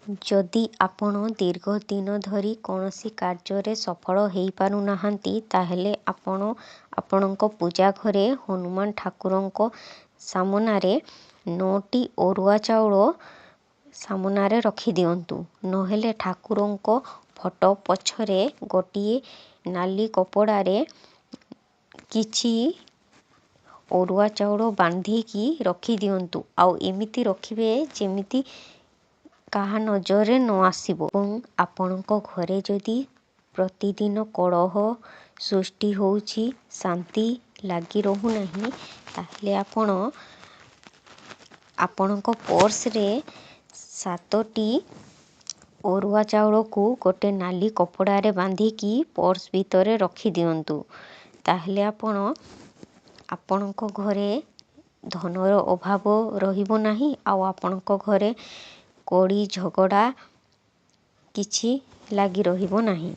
ଯଦି ଆପଣ ଦୀର୍ଘ ଦିନ ଧରି କୌଣସି କାର୍ଯ୍ୟରେ ସଫଳ ହୋଇପାରୁନାହାନ୍ତି, ତାହେଲେ ଆପଣ ଆପଣଙ୍କ ପୂଜା ଘରେ ହନୁମାନ ଠାକୁରଙ୍କ ସାମନାରେ 9ଟି ଅରୁଆ ଚାଉଳ ସାମନାରେ ରଖିଦିଅନ୍ତୁ। ନହେଲେ ଠାକୁରଙ୍କ ଫଟୋ ପଛରେ ଗୋଟିଏ ନାଲି କପଡ଼ାରେ କିଛି ଅରୁଆ ଚାଉଳ ବାନ୍ଧିକି ରଖିଦିଅନ୍ତୁ। ଆଉ ଏମିତି ରଖିବେ ଯେମିତି କାହା ନଜରରେ ନ ଆସିବ। ଏବଂ ଆପଣଙ୍କ ଘରେ ଯଦି ପ୍ରତିଦିନ କଳହ ସୃଷ୍ଟି ହେଉଛି, ଶାନ୍ତି ଲାଗି ରହୁନାହିଁ, ତାହେଲେ ଆପଣ ଆପଣଙ୍କ ପର୍ସରେ 7ଟି ଅରୁଆ ଚାଉଳକୁ ଗୋଟେ ନାଲି କପଡ଼ାରେ ବାନ୍ଧିକି ପର୍ସ ଭିତରେ ରଖିଦିଅନ୍ତୁ। ତାହେଲେ ଆପଣ ଆପଣଙ୍କ ଘରେ ଧନର ଅଭାବ ରହିବ ନାହିଁ, ଆଉ ଆପଣଙ୍କ ଘରେ କଳି ଝଗଡ଼ା କିଛି ଲାଗି ରହିବ ନାହିଁ।